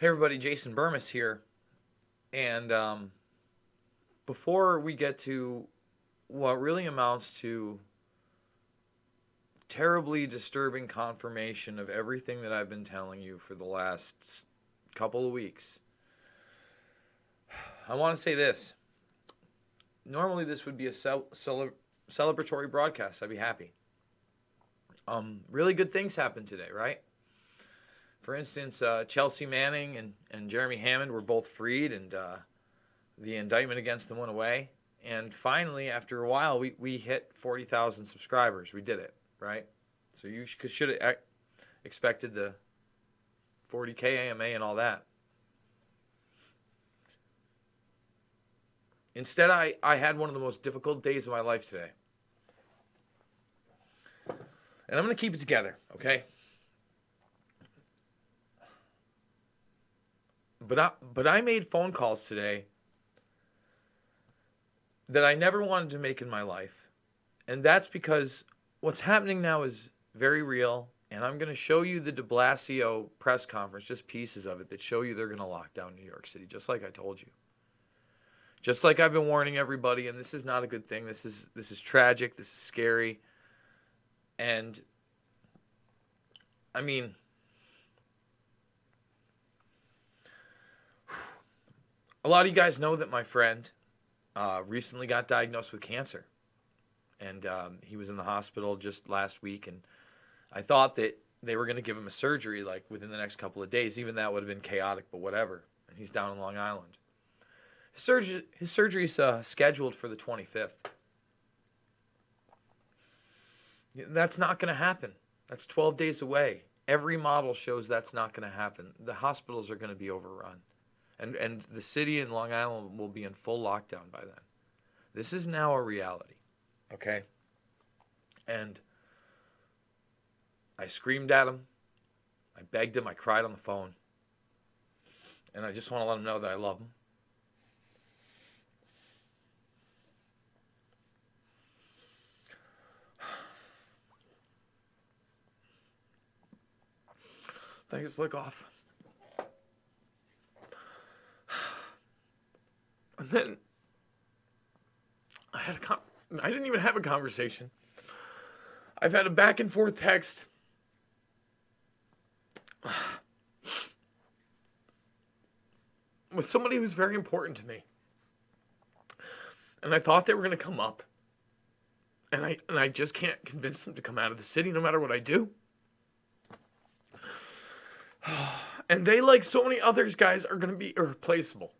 Hey everybody, Jason Burmis here. And before we get to what really amounts to terribly disturbing confirmation of everything that I've been telling you for the last couple of weeks, I want to say this. Normally this would be a celebratory broadcast. I'd be happy. Really good things happened today, right? For instance, Chelsea Manning and Jeremy Hammond were both freed, and the indictment against them went away. And finally, after a while, we hit 40,000 subscribers. We did it, right? So you should have expected the 40K AMA and all that. Instead, I had one of the most difficult days of my life today. And I'm going to keep it together, okay? But I made phone calls today that I never wanted to make in my life. And that's because what's happening now is very real. And I'm going to show you the Blasio press conference, just pieces of it that show you they're going to lock down New York City, just like I told you. Just like I've been warning everybody, and this is not a good thing. This is tragic. This is scary. And I mean, a lot of you guys know that my friend recently got diagnosed with cancer. And he was in the hospital just last week. And I thought that they were going to give him a surgery like within the next couple of days. Even that would have been chaotic, but whatever. And he's down in Long Island. His surgery's scheduled for the 25th. That's not going to happen. That's 12 days away. Every model shows that's not going to happen. The hospitals are going to be overrun. And the city in Long Island will be in full lockdown by then. This is now a reality, okay? And I screamed at him. I begged him. I cried on the phone. And I just want to let him know that I love him. Thanks, lick off. And then I didn't even have a conversation. I've had a back and forth text. With somebody who's very important to me. And I thought they were going to come up. And I just can't convince them to come out of the city no matter what I do. And they, like so many others, guys, are going to be irreplaceable.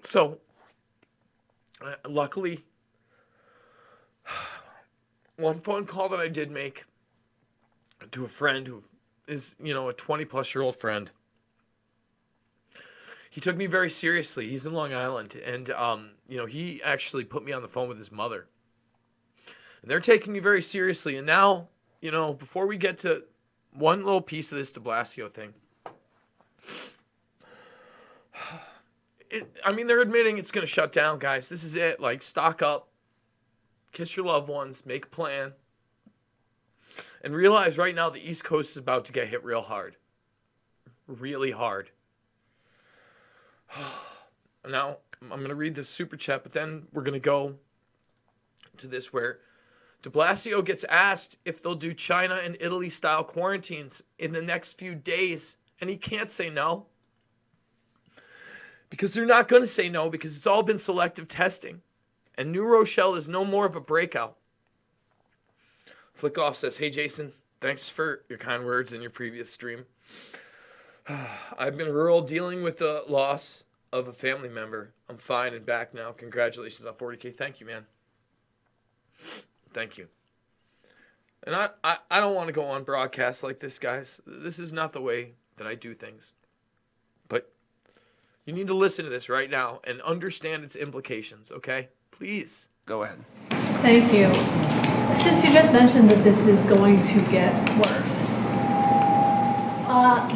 So, luckily, one phone call that I did make to a friend who is, a 20-plus-year-old friend, he took me very seriously. He's in Long Island, and, he actually put me on the phone with his mother. And they're taking me very seriously. And now, before we get to one little piece of this de Blasio thing, they're admitting it's going to shut down, guys. This is it. Like, stock up, kiss your loved ones, make a plan, and realize right now the East Coast is about to get hit real hard. Really hard. Now, I'm going to read this super chat, but then we're going to go to this where de Blasio gets asked if they'll do China and Italy-style quarantines in the next few days, and he can't say no. Because they're not going to say no, because it's all been selective testing. And New Rochelle is no more of a breakout. Flickoff says, hey, Jason, thanks for your kind words in your previous stream. I've been rural dealing with the loss of a family member. I'm fine and back now. Congratulations on 40K. Thank you, man. Thank you. And I don't want to go on broadcasts like this, guys. This is not the way that I do things. But you need to listen to this right now and understand its implications, okay? Please. Go ahead. Thank you. Since you just mentioned that this is going to get worse,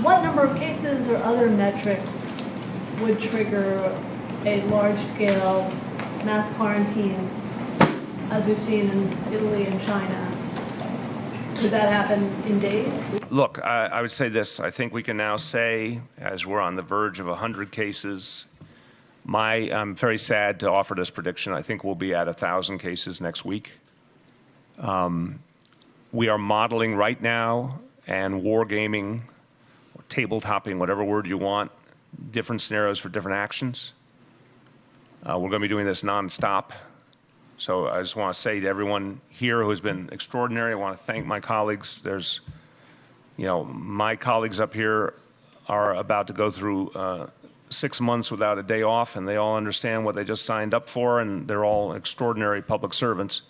what number of cases or other metrics would trigger a large-scale mass quarantine, as we've seen in Italy and China. Could that happen in days? Look, I would say this. I think we can now say, as we're on the verge of 100 cases, I'm very sad to offer this prediction. I think we'll be at 1,000 cases next week. We are modeling right now and wargaming, or tabletopping, whatever word you want, different scenarios for different actions. We're going to be doing this nonstop. So I just want to say to everyone here who has been extraordinary, I want to thank my colleagues. My colleagues up here are about to go through 6 months without a day off, and they all understand what they just signed up for, and they're all extraordinary public servants.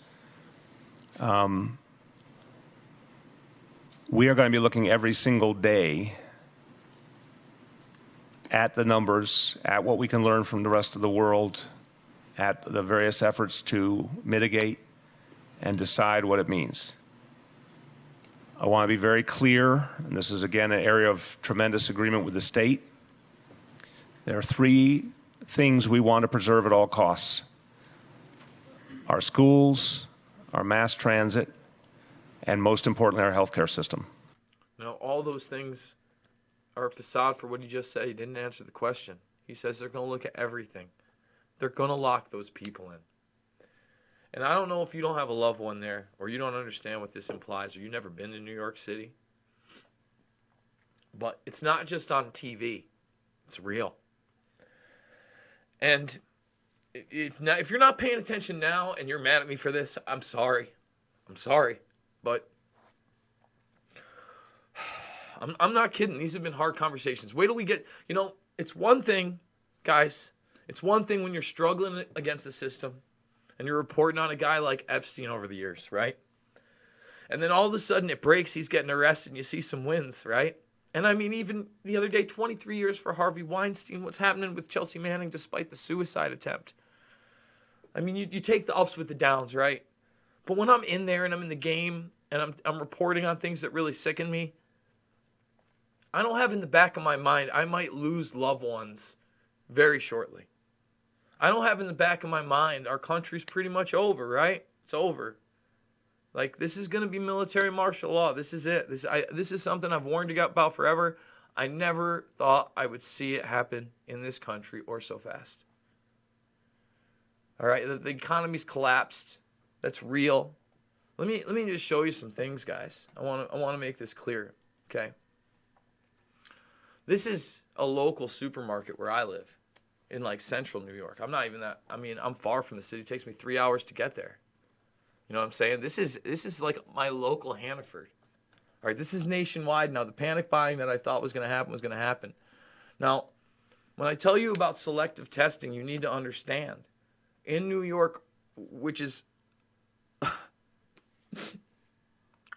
We are going to be looking every single day at the numbers, at what we can learn from the rest of the world, at the various efforts to mitigate and decide what it means. I want to be very clear, and this is again an area of tremendous agreement with the state. There are 3 things we want to preserve at all costs: our schools, our mass transit, and most importantly, our healthcare system. Now, all those things are a facade for what he just said. He didn't answer the question. He says they're going to look at everything. They're going to lock those people in. And I don't know if you don't have a loved one there, or you don't understand what this implies, or you've never been to New York City. But it's not just on TV. It's real. And if you're not paying attention now and you're mad at me for this, I'm sorry. I'm sorry. But I'm not kidding. These have been hard conversations. Wait till we get, it's one thing, guys. It's one thing when you're struggling against the system and you're reporting on a guy like Epstein over the years, right? And then all of a sudden it breaks, he's getting arrested, and you see some wins, right? And I mean, even the other day, 23 years for Harvey Weinstein. What's happening with Chelsea Manning despite the suicide attempt? I mean, you take the ups with the downs, right? But when I'm in there and I'm in the game and I'm reporting on things that really sicken me, I don't have in the back of my mind I might lose loved ones very shortly. I don't have in the back of my mind our country's pretty much over, right? It's over. Like, this is going to be military martial law. This is it. This is something I've warned you about forever. I never thought I would see it happen in this country or so fast. All right, the economy's collapsed. That's real. Let me just show you some things, guys. I want to make this clear, okay? This is a local supermarket where I live in like central New York. I'm far from the city. It takes me 3 hours to get there. You know what I'm saying? This is like my local Hannaford. All right, this is nationwide now. The panic buying that I thought was going to happen. Now, when I tell you about selective testing, you need to understand. In New York, which is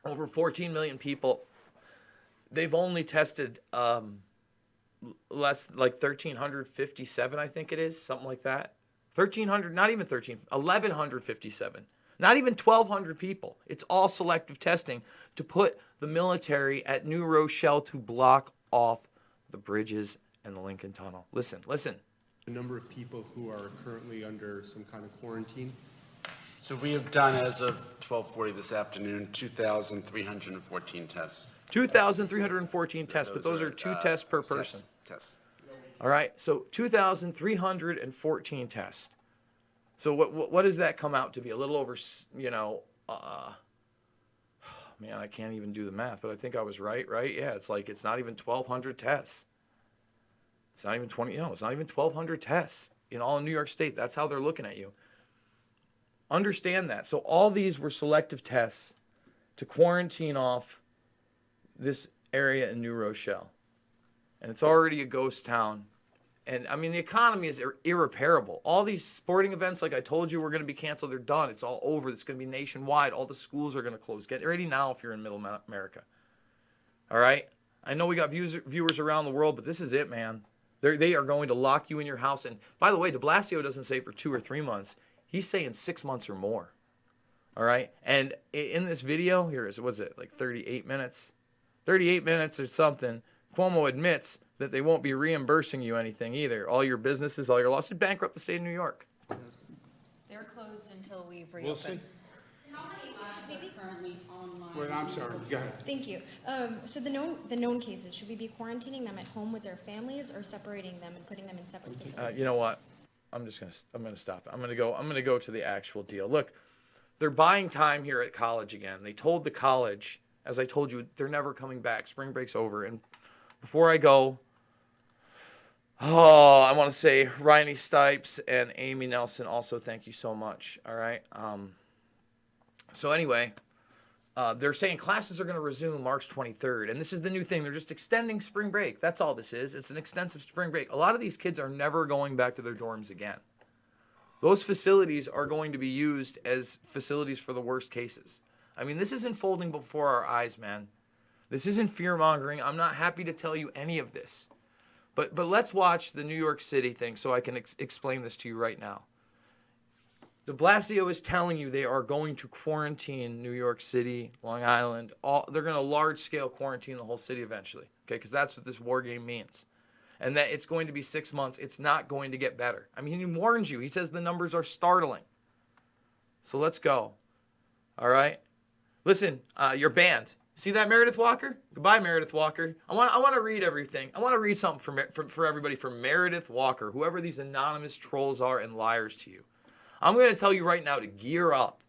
over 14 million people, they've only tested less, like 1,357, I think it is, something like that. 1,300, not even 1,157. Not even 1,200 people. It's all selective testing to put the military at New Rochelle to block off the bridges and the Lincoln Tunnel. Listen. The number of people who are currently under some kind of quarantine? So we have done, as of 12:40 this afternoon, 2,314 tests. 2,314 tests, but those are 2 tests per person. Tests. All right, so 2,314 tests. So what does that come out to be? A little over, man, I can't even do the math, but I think I was right? Yeah, it's not even 1,200 tests. It's not even 1,200 tests in all of New York State. That's how they're looking at you. Understand that. So all these were selective tests to quarantine off this area in New Rochelle. And it's already a ghost town. And, I mean, the economy is irreparable. All these sporting events, like I told you, were going to be canceled. They're done. It's all over. It's going to be nationwide. All the schools are going to close. Get ready now if you're in Middle America. All right? I know we got viewers around the world, but this is it, man. They are going to lock you in your house. And, by the way, Blasio doesn't say for 2 or 3 months. He's saying 6 months or more. All right? And in this video, here is, what is it, like 38 minutes? 38 minutes or something. Cuomo admits that they won't be reimbursing you anything either. All your businesses, all your losses, bankrupt the state of New York. They're closed until we've We'll see. reopened. How many cases are currently online? Wait, I'm sorry, go ahead. Thank you. So the known cases, should we be quarantining them at home with their families or separating them and putting them in separate facilities? You know what? I'm gonna stop. I'm gonna go to the actual deal. Look, they're buying time here at college again. They told the college, as I told you, they're never coming back. Spring break's over. And before I go, I want to say Ryan Stipes and Amy Nelson also thank you so much. All right. So anyway, they're saying classes are going to resume March 23rd. And this is the new thing. They're just extending spring break. That's all this is. It's an extensive spring break. A lot of these kids are never going back to their dorms again. Those facilities are going to be used as facilities for the worst cases. I mean, this is unfolding before our eyes, man. This isn't fear-mongering. I'm not happy to tell you any of this. But let's watch the New York City thing so I can explain this to you right now. De Blasio is telling you they are going to quarantine New York City, Long Island. They're going to large-scale quarantine the whole city eventually, okay? Because that's what this war game means. And that it's going to be 6 months. It's not going to get better. I mean, he warns you. He says the numbers are startling. So let's go. All right? Listen, you're banned. See that, Meredith Walker? Goodbye, Meredith Walker. I want to read everything. I want to read something for everybody from Meredith Walker, whoever these anonymous trolls are and liars to you. I'm going to tell you right now to gear up.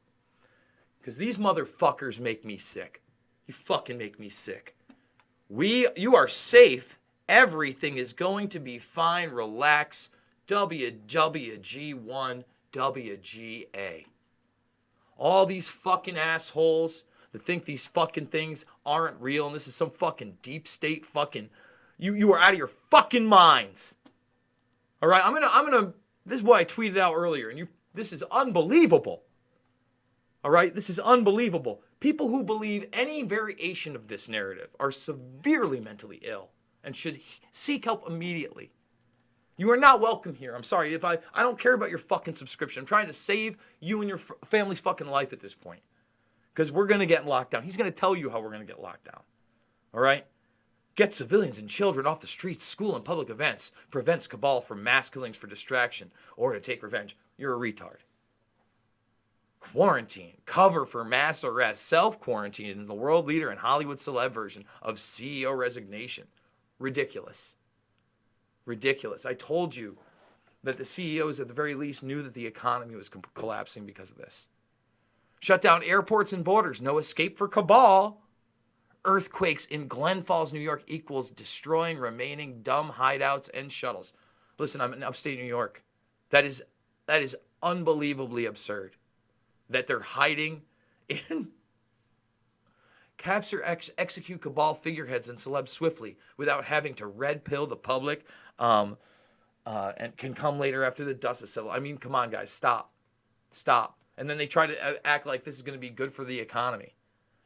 Because these motherfuckers make me sick. You fucking make me sick. You are safe. Everything is going to be fine. Relax. WWG1 WGA. All these fucking assholes that think these fucking things aren't real and this is some fucking deep state fucking... You are out of your fucking minds. All right? I'm gonna this is what I tweeted out earlier, and this is unbelievable. All right? This is unbelievable. People who believe any variation of this narrative are severely mentally ill and should seek help immediately. You are not welcome here. I'm sorry. If I don't care about your fucking subscription. I'm trying to save you and your family's fucking life at this point. Because we're going to get locked down. He's going to tell you how we're going to get locked down. All right? Get civilians and children off the streets, school, and public events. Prevents cabal from mass killings for distraction or to take revenge. You're a retard. Quarantine. Cover for mass arrest. Self-quarantine is the world leader and Hollywood celeb version of CEO resignation. Ridiculous. Ridiculous. I told you that the CEOs at the very least knew that the economy was collapsing because of this. Shut down airports and borders. No escape for cabal. Earthquakes in Glen Falls, New York equals destroying remaining dumb hideouts and shuttles. Listen, I'm in upstate New York. That is unbelievably absurd. That they're hiding in... Capture, execute cabal figureheads and celebs swiftly without having to red pill the public and can come later after the dust is settled. I mean, come on, guys, stop. Stop. And then they try to act like this is going to be good for the economy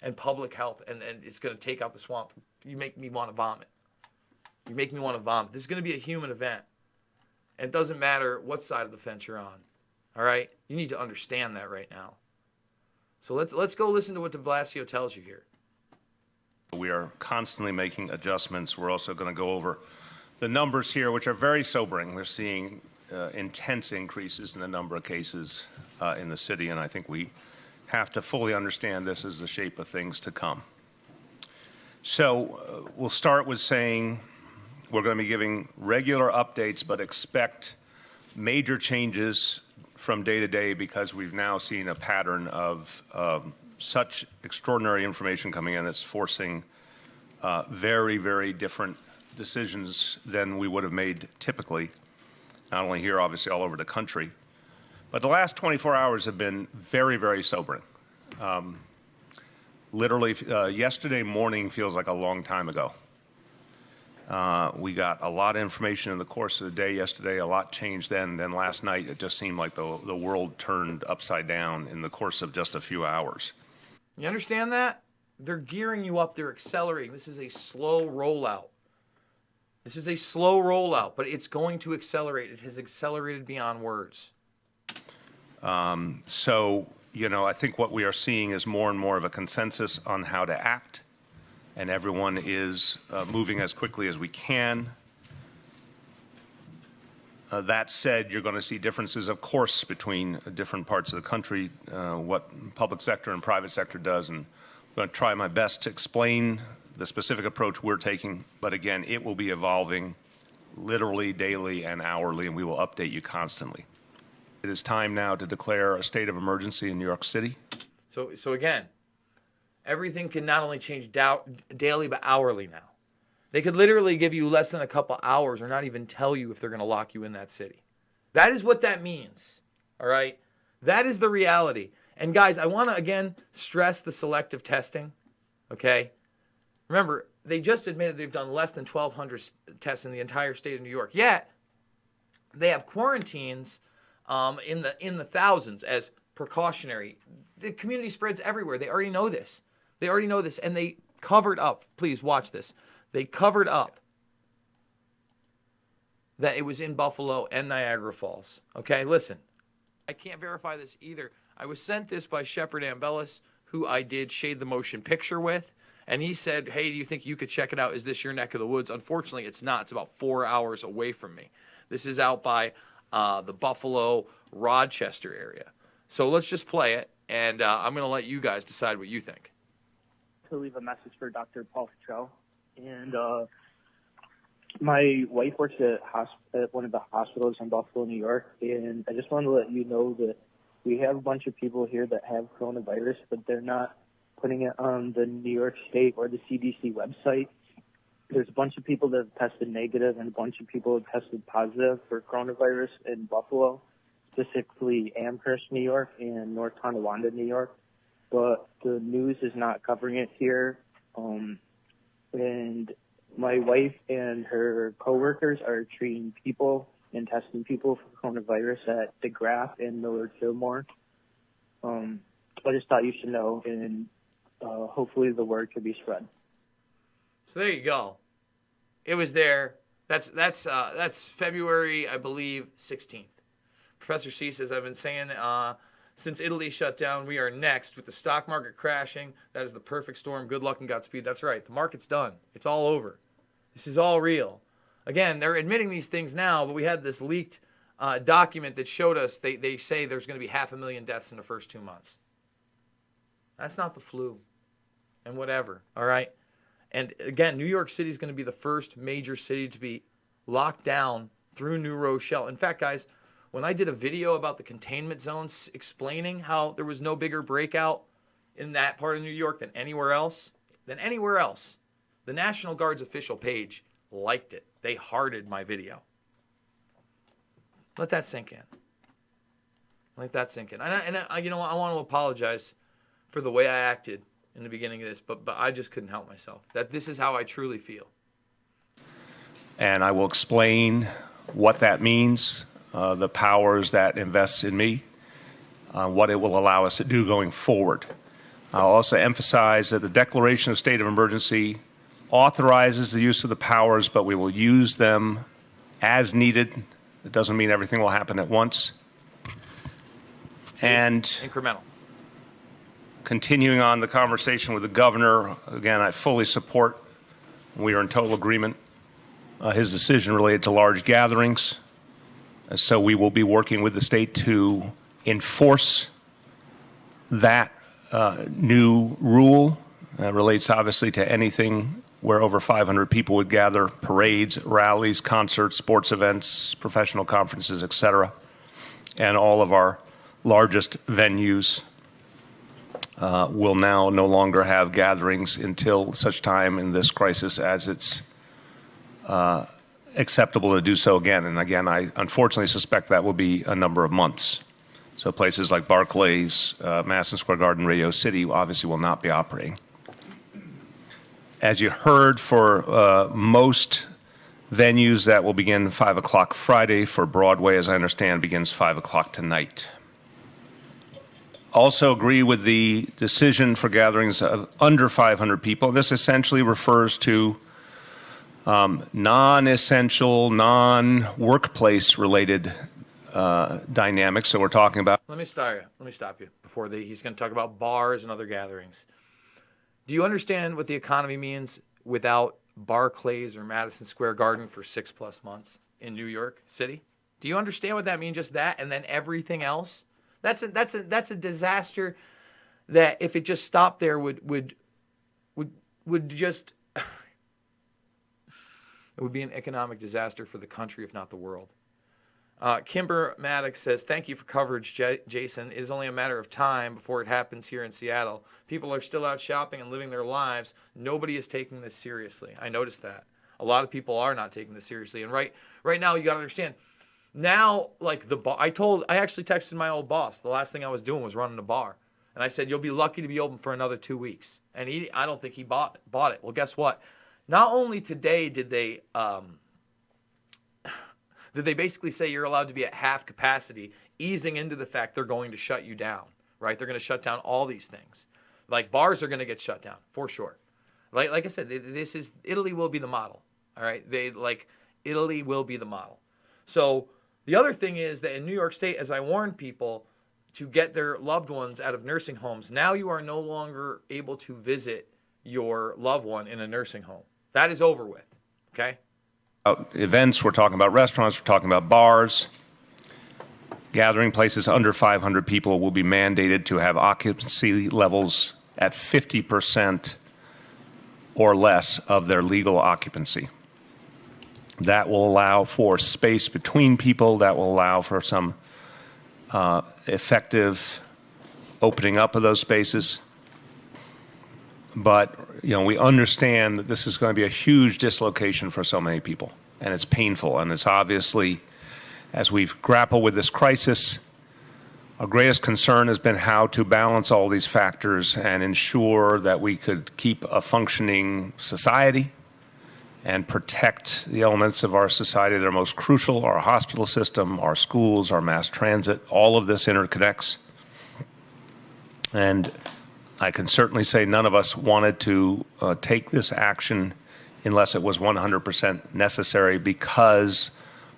and public health and it's going to take out the swamp. You make me want to vomit. You make me want to vomit. This is going to be a human event. And it doesn't matter what side of the fence you're on. All right? You need to understand that right now. So let's go listen to what de Blasio tells you here. We are constantly making adjustments. We're also going to go over the numbers here, which are very sobering. We're seeing intense increases in the number of cases in the city, and I think we have to fully understand this as the shape of things to come. So we'll start with saying we're going to be giving regular updates, but expect major changes from day to day because we've now seen a pattern of such extraordinary information coming in that's forcing very, very different decisions than we would have made typically, not only here, obviously, all over the country. But the last 24 hours have been very, very sobering. Literally, yesterday morning feels like a long time ago. We got a lot of information in the course of the day yesterday. A lot changed then. Then last night, it just seemed like the world turned upside down in the course of just a few hours. You understand that? They're gearing you up. They're accelerating. This is a slow rollout. This is a slow rollout, but it's going to accelerate. It has accelerated beyond words. So, you know, I think what we are seeing is more and more of a consensus on how to act, and everyone is moving as quickly as we can. That said, you're going to see differences, of course, between different parts of the country, what public sector and private sector does, and I'm going to try my best to explain the specific approach we're taking, but again, it will be evolving literally daily and hourly, and we will update you constantly. It is time now to declare a state of emergency in New York City. So again, everything can not only change daily but hourly now. They could literally give you less than a couple hours or not even tell you if they're going to lock you in that city. That is what that means, all right? That is the reality. And guys, I want to, again, stress the selective testing, okay? Remember, they just admitted they've done less than 1,200 tests in the entire state of New York. Yet, they have quarantines in the thousands as precautionary. The community spreads everywhere. They already know this. They already know this, and they covered up. Please watch this. They covered up that it was in Buffalo and Niagara Falls. Okay, listen. I can't verify this either. I was sent this by Shepard Ambellis, who I did Shade the Motion Picture with, and he said, hey, do you think you could check it out? Is this your neck of the woods? Unfortunately, it's not. It's about 4 hours away from me. This is out by the Buffalo, Rochester area. So let's just play it, and I'm going to let you guys decide what you think. To leave a message for Dr. Paul Fitrell. And my wife works at one of the hospitals in Buffalo, New York, and I just wanted to let you know that we have a bunch of people here that have coronavirus, but they're not putting it on the New York State or the CDC website. There's a bunch of people that have tested negative and a bunch of people have tested positive for coronavirus in Buffalo, specifically Amherst, New York, and North Tonawanda, New York. But the news is not covering it here. And my wife and her coworkers are treating people and testing people for coronavirus at DeGraff and Millard Fillmore. I just thought you should know, and hopefully the word could be spread. So there you go. It was there. That's February, I believe, 16th. Professor C says, I've been saying since Italy shut down, we are next with the stock market crashing. That is the perfect storm. Good luck and Godspeed. That's right. The market's done. It's all over. This is all real. Again, they're admitting these things now, but we had this leaked document that showed us they say there's going to be 500,000 deaths in the first 2 months. That's not the flu and whatever, all right? And again, New York City is going to be the first major city to be locked down through New Rochelle. In fact, guys, when I did a video about the containment zones explaining how there was no bigger breakout in that part of New York than anywhere else, the National Guard's official page liked it. They hearted my video. Let that sink in. Let that sink in. And I you know, I want to apologize for the way I acted in the beginning of this, but I just couldn't help myself. That this is how I truly feel. And I will explain what that means, the powers that invests in me, what it will allow us to do going forward. I'll also emphasize that the declaration of state of emergency authorizes the use of the powers, but we will use them as needed. It doesn't mean everything will happen at once. And incremental. Continuing on the conversation with the governor, again, I fully support, we are in total agreement, his decision related to large gatherings. So we will be working with the state to enforce that new rule. Relates obviously to anything where over 500 people would gather, parades, rallies, concerts, sports events, professional conferences, etc. And all of our largest venues will now no longer have gatherings until such time in this crisis as it's acceptable to do so again. And again, I unfortunately suspect that will be a number of months. So places like Barclays, Madison Square Garden, Radio City obviously will not be operating. As you heard, for most venues, that will begin 5 o'clock Friday. For Broadway, as I understand, begins 5 o'clock tonight. Also agree with the decision for gatherings of under 500 people. This essentially refers to non-essential, non-workplace related dynamics. So we're talking about. Let me stop you before he's going to talk about bars and other gatherings. Do you understand what the economy means without Barclays or Madison Square Garden for 6+ months in New York City? Do you understand what that means? Just that, and then everything else. That's a disaster that if it just stopped there would just it would be an economic disaster for the country, if not the world. Kimber Maddox says, thank you for coverage, Jason. It is only a matter of time before it happens here in Seattle. People are still out shopping and living their lives. Nobody is taking this seriously. I noticed that. A lot of people are not taking this seriously. And right now, you got to understand, now, like I actually texted my old boss. The last thing I was doing was running a bar. And I said, you'll be lucky to be open for another 2 weeks. And I don't think he bought it. Well, guess what? Not only today did they basically say you're allowed to be at half capacity, easing into the fact they're going to shut you down, right? They're going to shut down all these things. Like bars are going to get shut down, for sure. Like I said, Italy will be the model, all right? Italy will be the model. So the other thing is that in New York State, as I warned people to get their loved ones out of nursing homes, now you are no longer able to visit your loved one in a nursing home. That is over with, okay? Events, we're talking about restaurants, we're talking about bars. Gathering places under 500 people will be mandated to have occupancy levels at 50% or less of their legal occupancy. That will allow for space between people. That will allow for some effective opening up of those spaces. But, we understand that this is going to be a huge dislocation for so many people, and it's painful. And it's obviously, as we've grappled with this crisis, our greatest concern has been how to balance all these factors and ensure that we could keep a functioning society and protect the elements of our society that are most crucial, our hospital system, our schools, our mass transit. All of this interconnects. And I can certainly say none of us wanted to take this action unless it was 100% necessary, because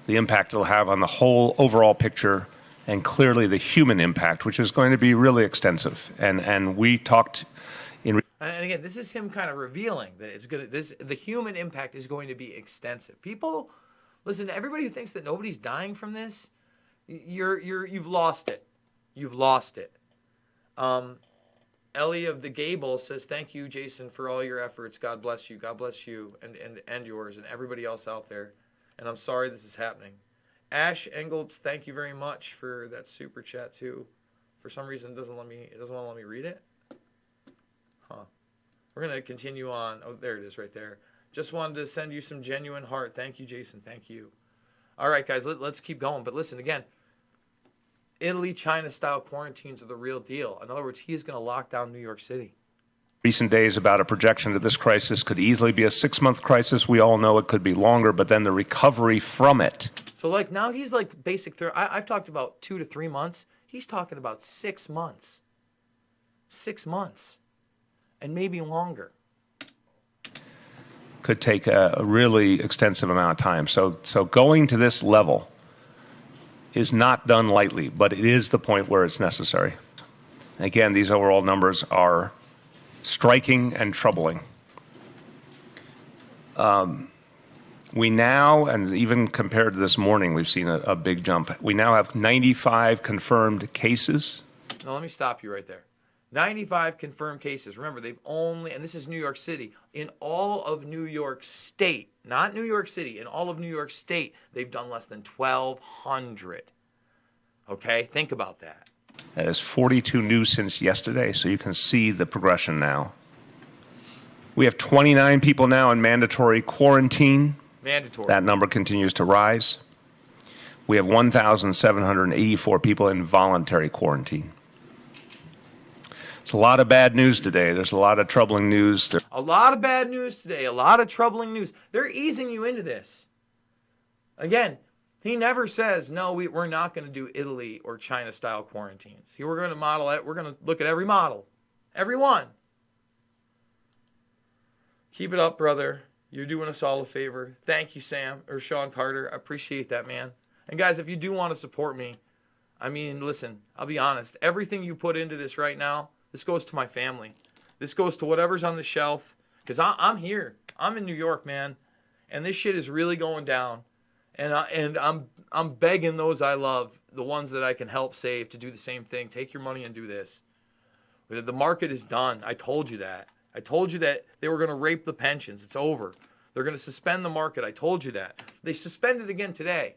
the impact it'll have on the whole overall picture, and clearly the human impact, which is going to be really extensive. And we talked in... And again, this is him kind of revealing that the human impact is going to be extensive. People, listen, everybody who thinks that nobody's dying from this, you've lost it. You've lost it. Ellie of the Gable says, thank you, Jason, for all your efforts. God bless you. God bless you and yours and everybody else out there. And I'm sorry this is happening. Ash Engelbs, thank you very much for that super chat too. For some reason, it doesn't want to let me read it. Huh. We're going to continue on. Oh, there it is right there. Just wanted to send you some genuine heart. Thank you, Jason. Thank you. All right, guys, let's keep going. But listen, again, Italy, China-style quarantines are the real deal. In other words, he is going to lock down New York City. Recent days about a projection that this crisis could easily be a 6-month crisis. We all know it could be longer, but then the recovery from it. So, now he's basic. I've talked about 2 to 3 months. He's talking about 6 months. 6 months. And maybe longer. Could take a really extensive amount of time. So going to this level is not done lightly, but it is the point where it's necessary. Again, these overall numbers are striking and troubling. We now, and even compared to this morning, we've seen a big jump. We now have 95 confirmed cases. Now, let me stop you right there. 95 confirmed cases. Remember, they've only, and this is New York City, in all of New York State, not New York City, in all of New York State, they've done less than 1,200. Okay? Think about that. That is 42 new since yesterday, so you can see the progression now. We have 29 people now in mandatory quarantine. Mandatory. That number continues to rise. We have 1,784 people in voluntary quarantine. It's a lot of bad news today. There's a lot of troubling news. A lot of bad news today. A lot of troubling news. They're easing you into this. Again, he never says, no, we're not going to do Italy or China-style quarantines. We're going to model it. We're going to look at every model. Every one. Keep it up, brother. You're doing us all a favor. Thank you, Sam, or Sean Carter. I appreciate that, man. And guys, if you do want to support me, I mean, listen, I'll be honest. Everything you put into this right now, this goes to my family. This goes to whatever's on the shelf. Because I'm here. I'm in New York, man. And this shit is really going down. And I'm begging those I love, the ones that I can help save, to do the same thing. Take your money and do this. The market is done. I told you that. I told you that they were going to rape the pensions. It's over. They're going to suspend the market. I told you that. They suspended it again today.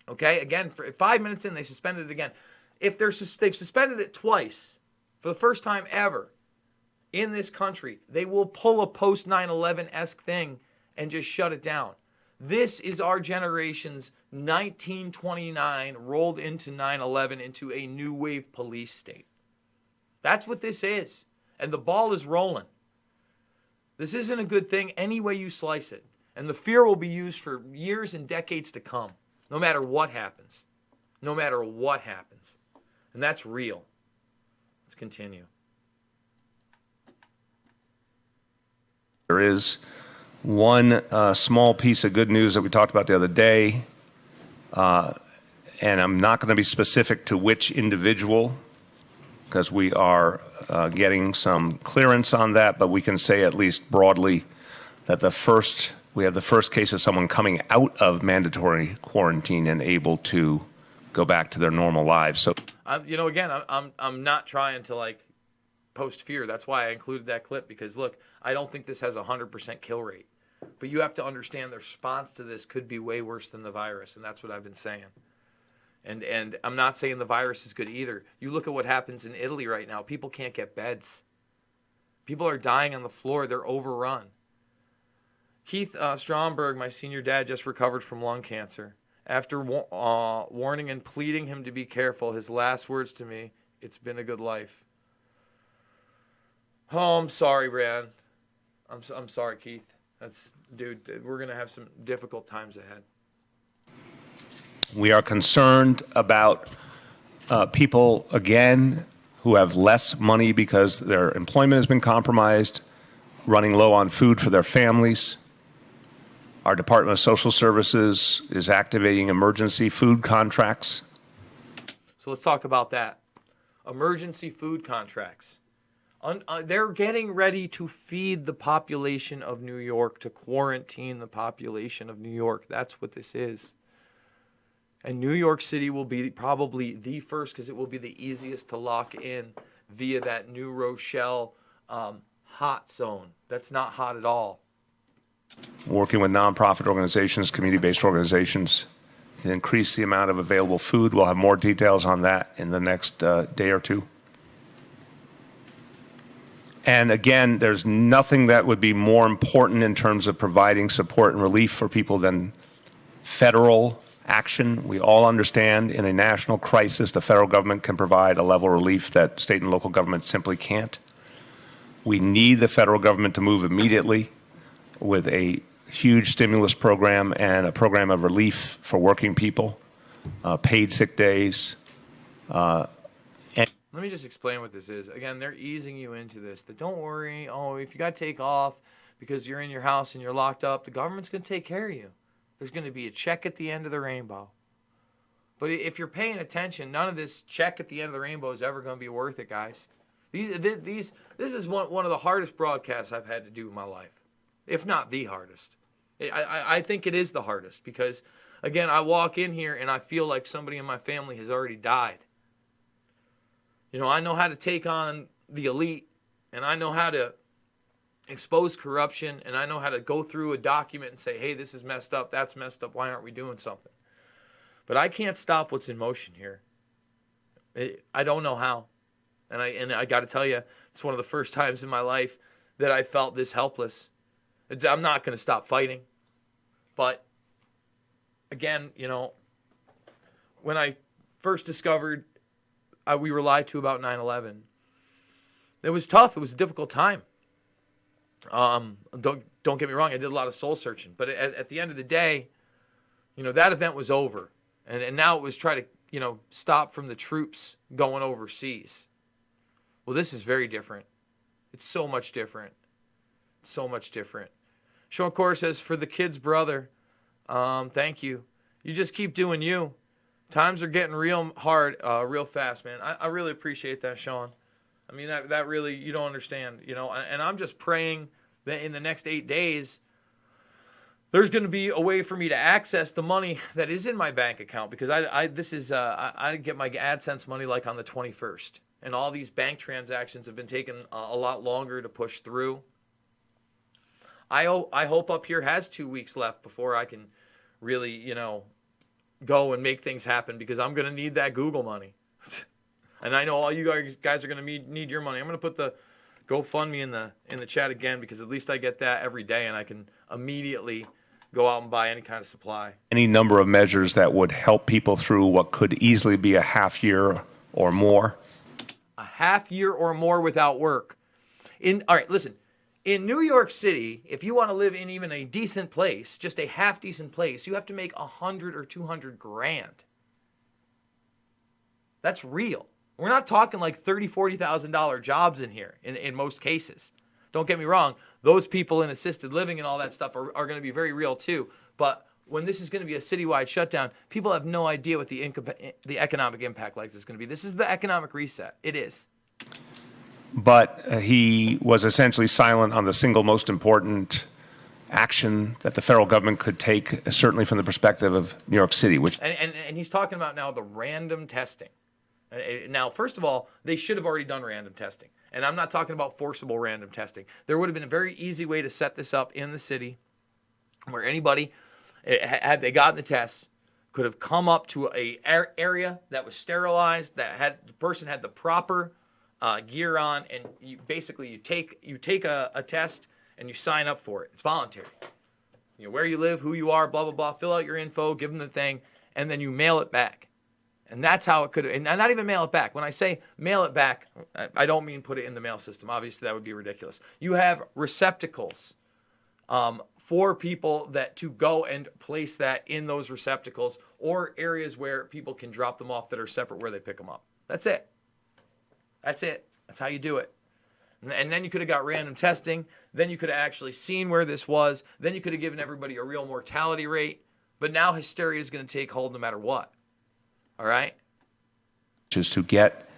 Okay? Again, for 5 minutes in, they suspended it again. If they've suspended it twice, for the first time ever in this country, they will pull a post 9/11-esque thing and just shut it down. This is our generation's 1929 rolled into 9/11 into a new wave police state. That's what this is. And the ball is rolling. This isn't a good thing any way you slice it. And the fear will be used for years and decades to come, no matter what happens. No matter what happens. And that's real. Let's continue. There is one small piece of good news that we talked about the other day, and I'm not going to be specific to which individual because we are getting some clearance on that, but we can say at least broadly that we have the first case of someone coming out of mandatory quarantine and able to go back to their normal lives. So, again, I'm not trying to post fear. That's why I included that clip, because look, I don't think this has a 100% kill rate, but you have to understand the response to this could be way worse than the virus, and that's what I've been saying. And I'm not saying the virus is good either. You look at what happens in Italy right now. People can't get beds. People are dying on the floor. They're overrun. Keith Stromberg, my senior dad, just recovered from lung cancer. After warning and pleading him to be careful, his last words to me, "It's been a good life." Oh, I'm sorry, Brian. I'm sorry, Keith. Dude, we're going to have some difficult times ahead. we are concerned about people, again, who have less money because their employment has been compromised, running low on food for their families. Our Department of Social Services is activating emergency food contracts. So let's talk about that. Emergency food contracts. They're getting ready to feed the population of New York, to quarantine the population of New York. That's what this is. And New York City will be probably the first, because it will be the easiest to lock in via that New Rochelle hot zone. That's not hot at all. Working with nonprofit organizations, community-based organizations, to increase the amount of available food. We'll have more details on that in the next day or two. And again, there's nothing that would be more important in terms of providing support and relief for people than federal action. We all understand in a national crisis, the federal government can provide a level of relief that state and local governments simply can't. We need the federal government to move immediately with a huge stimulus program and a program of relief for working people, paid sick days. Let me just explain what this is. Again, they're easing you into this. That don't worry, if you got to take off because you're in your house and you're locked up, the government's going to take care of you. There's going to be a check at the end of the rainbow. But if you're paying attention, none of this check at the end of the rainbow is ever going to be worth it, guys. This is one of the hardest broadcasts I've had to do in my life, if not the hardest. I think it is the hardest because, again, I walk in here and I feel like somebody in my family has already died. I know how to take on the elite, and I know how to expose corruption, and I know how to go through a document and say, hey, this is messed up, that's messed up, why aren't we doing something? But I can't stop what's in motion here. I don't know how. And I got to tell you, it's one of the first times in my life that I felt this helpless. I'm not going to stop fighting. But, again, when I first discovered we were lied to about 9/11, it was tough. It was a difficult time. Don't get me wrong. I did a lot of soul searching. But at the end of the day, that event was over. And now it was try to, stop from the troops going overseas. Well, this is very different. It's so much different. So much different. Sean Core says, for the kid's brother, thank you. You just keep doing you. Times are getting real hard, real fast, man. I really appreciate that, Sean. I mean, that really, you don't understand, and I'm just praying that in the next 8 days, there's going to be a way for me to access the money that is in my bank account, because I get my AdSense money like on the 21st, and all these bank transactions have been taking a lot longer to push through. I hope up here has 2 weeks left before I can really, go and make things happen, because I'm going to need that Google money. And I know all you guys are going to need your money. I'm going to put the GoFundMe in the chat again, because at least I get that every day, and I can immediately go out and buy any kind of supply. Any number of measures that would help people through what could easily be a half year or more. A half year or more without work. All right, listen. In New York City, if you want to live in even a decent place, just a half decent place, you have to make 100 or 200 grand. That's real. We're not talking like $30,000, $40,000 jobs in here in most cases. Don't get me wrong. Those people in assisted living and all that stuff are going to be very real too. But when this is going to be a citywide shutdown, people have no idea what the economic impact like this is going to be. This is the economic reset. It is. But he was essentially silent on the single most important action that the federal government could take, certainly from the perspective of New York City. And he's talking about now the random testing. Now, first of all, they should have already done random testing. And I'm not talking about forcible random testing. There would have been a very easy way to set this up in the city where anybody, had they gotten the tests, could have come up to a area that was sterilized, that the person had the proper gear on, and you take a test and you sign up for it. It's voluntary. Where you live, who you are, blah, blah, blah. Fill out your info, give them the thing, and then you mail it back. And that's how it could, and not even mail it back. When I say mail it back, I don't mean put it in the mail system. Obviously, that would be ridiculous. You have receptacles for people to go and place that in those receptacles, or areas where people can drop them off that are separate where they pick them up. That's it. That's it. That's how you do it. And then you could have got random testing. Then you could have actually seen where this was. Then you could have given everybody a real mortality rate. But now hysteria is going to take hold no matter what. All right? Which is to get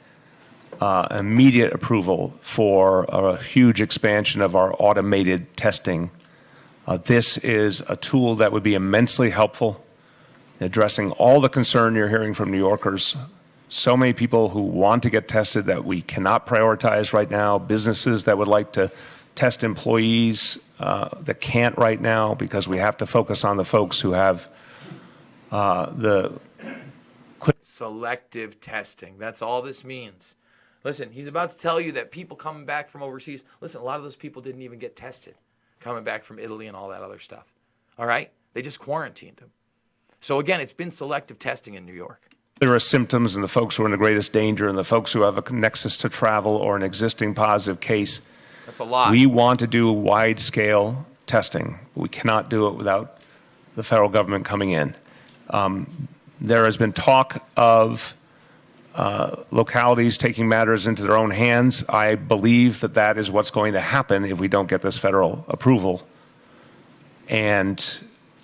immediate approval for a huge expansion of our automated testing. This is a tool that would be immensely helpful in addressing all the concern you're hearing from New Yorkers. So many people who want to get tested that we cannot prioritize right now, businesses that would like to test employees that can't right now because we have to focus on the folks who have the selective testing. That's all this means. Listen, he's about to tell you that people coming back from overseas, listen, a lot of those people didn't even get tested coming back from Italy and all that other stuff. All right? They just quarantined them. So again, it's been selective testing in New York. There are symptoms, and the folks who are in the greatest danger and the folks who have a nexus to travel or an existing positive case. That's a lot. We want to do wide-scale testing. We cannot do it without the federal government coming in. There has been talk of localities taking matters into their own hands. I believe that that is what's going to happen if we don't get this federal approval. And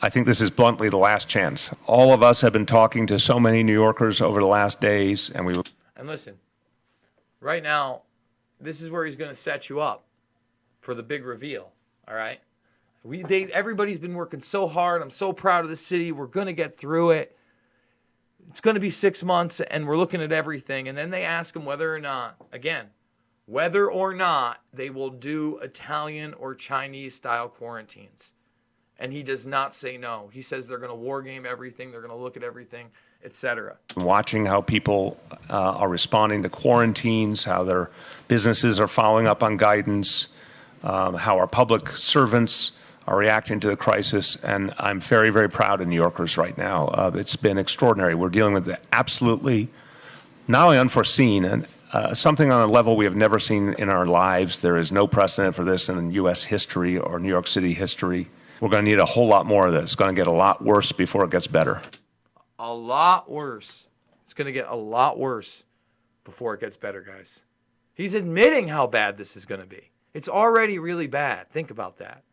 I think this is bluntly the last chance. All of us have been talking to so many New Yorkers over the last days, and And listen, right now, this is where he's going to set you up for the big reveal, all right? Everybody's been working so hard. I'm so proud of the city. We're going to get through it. It's going to be 6 months, and we're looking at everything. And then they ask him whether or not they will do Italian or Chinese-style quarantines. And he does not say no. He says they're going to war game everything. They're going to look at everything, etc. Watching how people are responding to quarantines, how their businesses are following up on guidance, how our public servants are reacting to the crisis, and I'm very, very proud of New Yorkers right now. It's been extraordinary. We're dealing with absolutely not only unforeseen, and something on a level we have never seen in our lives. There is no precedent for this in U.S. history or New York City history. We're going to need a whole lot more of this. It's going to get a lot worse before it gets better. A lot worse. It's going to get a lot worse before it gets better, guys. He's admitting how bad this is going to be. It's already really bad. Think about that.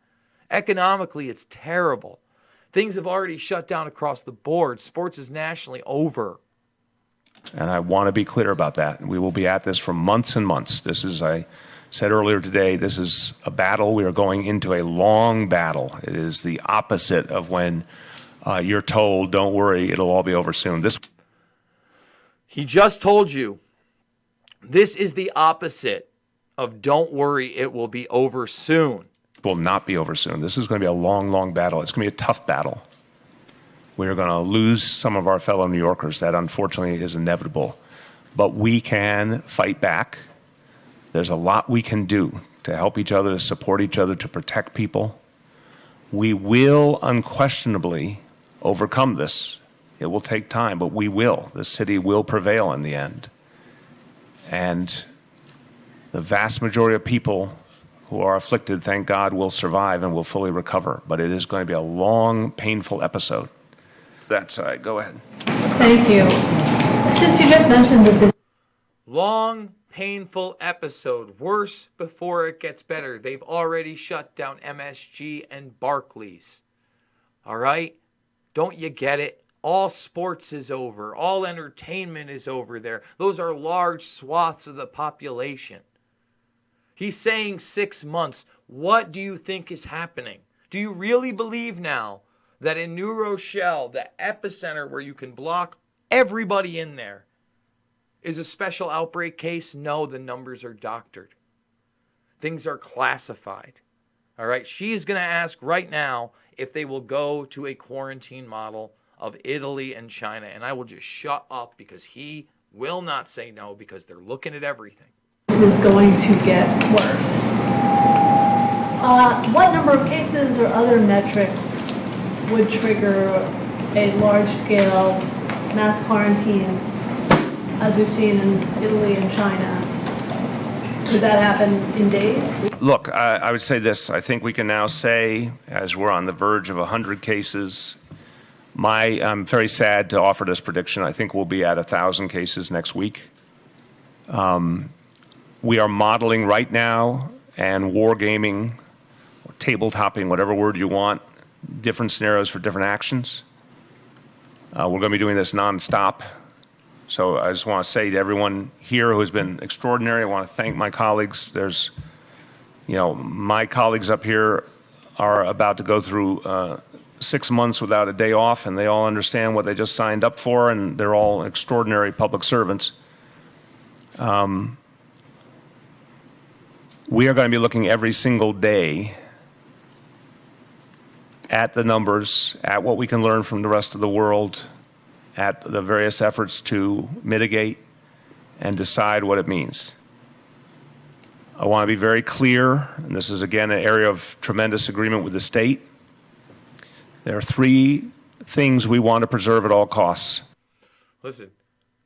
Economically, it's terrible. Things have already shut down across the board. Sports is nationally over. And I want to be clear about that. We will be at this for months and months. This is a said earlier today, this is a battle. We are going into a long battle. It is the opposite of when you're told, don't worry, it'll all be over soon. He just told you this is the opposite of don't worry, it will be over soon. Will not be over soon. This is going to be a long, long battle. It's going to be a tough battle. We're going to lose some of our fellow New Yorkers. That unfortunately is inevitable. But we can fight back. There's a lot we can do to help each other, to support each other, to protect people. We will unquestionably overcome this. It will take time, but we will. The city will prevail in the end. And the vast majority of people who are afflicted, thank God, will survive and will fully recover. But it is going to be a long, painful episode. That's all right. Go ahead. Thank you. Since you just mentioned that this Long, painful episode. Worse before it gets better. They've already shut down MSG and Barclays. All right? Don't you get it? All sports is over. All entertainment is over there. Those are large swaths of the population. He's saying 6 months. What do you think is happening? Do you really believe now that in New Rochelle, the epicenter where you can block everybody in there, is a special outbreak case? No, the numbers are doctored. Things are classified. All right? She's going to ask right now if they will go to a quarantine model of Italy and China. And I will just shut up because he will not say no because they're looking at everything. is going to get worse. What number of cases or other metrics would trigger a large-scale mass quarantine, as we've seen in Italy and China? Could that happen in days? Look, I would say this. I think we can now say, as we're on the verge of 100 cases, I'm very sad to offer this prediction. I think we'll be at 1,000 cases next week. We are modeling right now and wargaming, or tabletopping, whatever word you want, different scenarios for different actions. We're going to be doing this nonstop. So I just want to say to everyone here who has been extraordinary, I want to thank my colleagues. My colleagues up here are about to go through 6 months without a day off, and they all understand what they just signed up for, and they're all extraordinary public servants. We are going to be looking every single day at the numbers, at what we can learn from the rest of the world, at the various efforts to mitigate and decide what it means. I want to be very clear, and this is again an area of tremendous agreement with the state. There are 3 things we want to preserve at all costs. Listen,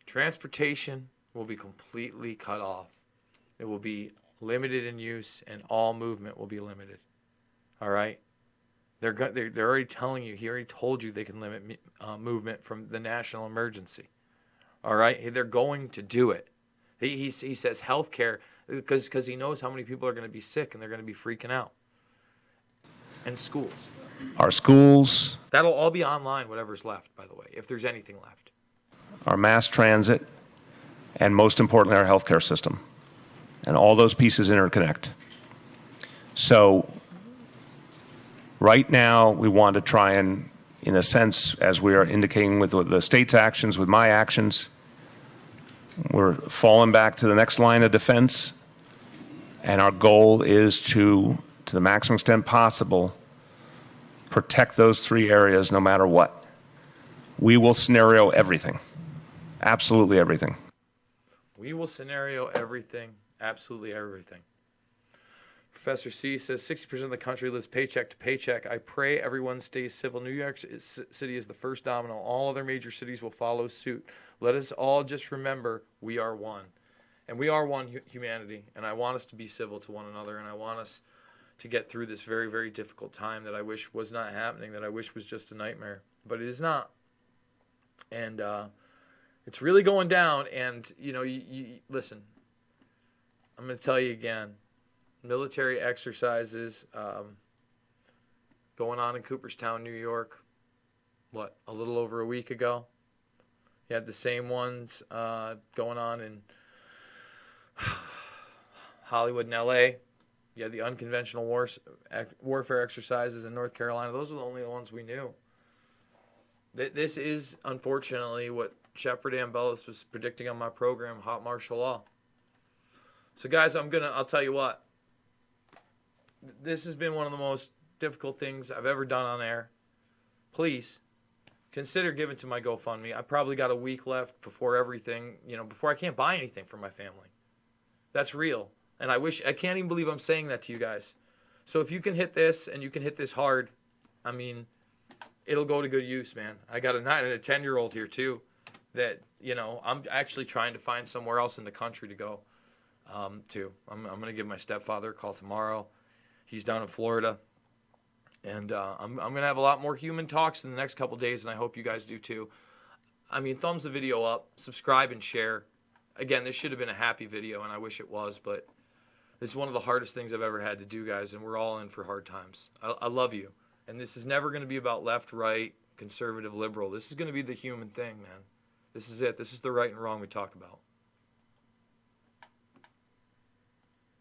transportation will be completely cut off. It will be limited in use, and all movement will be limited. All right? They're already telling you, he already told you they can limit movement from the national emergency. All right? They're going to do it. He says healthcare because he knows how many people are going to be sick and they're going to be freaking out. And schools. Our schools, That'll all be online, whatever's left, by the way, if there's anything left. our mass transit, and most importantly, our healthcare system. And all those pieces interconnect. So right now, we want to try and, in a sense, as we are indicating with the state's actions, with my actions, we're falling back to the next line of defense. And our goal is to the maximum extent possible, protect those 3 areas no matter what. We will scenario everything. Absolutely everything. We will scenario everything, absolutely everything. Professor C says 60% of the country lives paycheck to paycheck. I pray everyone stays civil. New York City is the first domino. All other major cities will follow suit. Let us all just remember we are one. And we are one humanity. And I want us to be civil to one another. And I want us to get through this very, very difficult time that I wish was not happening, that I wish was just a nightmare. But it is not. And it's really going down. And, you listen, I'm going to tell you again. Military exercises going on in Cooperstown, New York, a little over a week ago. You had the same ones going on in Hollywood and L.A. You had the unconventional warfare exercises in North Carolina. Those were the only ones we knew. This is, unfortunately, what Shepard Ambellis was predicting on my program, hot martial law. So, guys, I'll tell you what. This has been one of the most difficult things I've ever done on air. Please consider giving to my GoFundMe. I probably got a week left before everything, before I can't buy anything for my family. That's real. And I can't even believe I'm saying that to you guys. So if you can hit this, and you can hit this hard, I mean, it'll go to good use, man. I got a 9 and a 10-year-old here too that, I'm actually trying to find somewhere else in the country to go to. I'm going to give my stepfather a call tomorrow. He's down in Florida. And I'm going to have a lot more human talks in the next couple days, and I hope you guys do too. I mean, thumbs the video up, subscribe, and share. Again, this should have been a happy video, and I wish it was, but this is one of the hardest things I've ever had to do, guys, and we're all in for hard times. I love you. And this is never going to be about left, right, conservative, liberal. This is going to be the human thing, man. This is it. This is the right and wrong we talk about.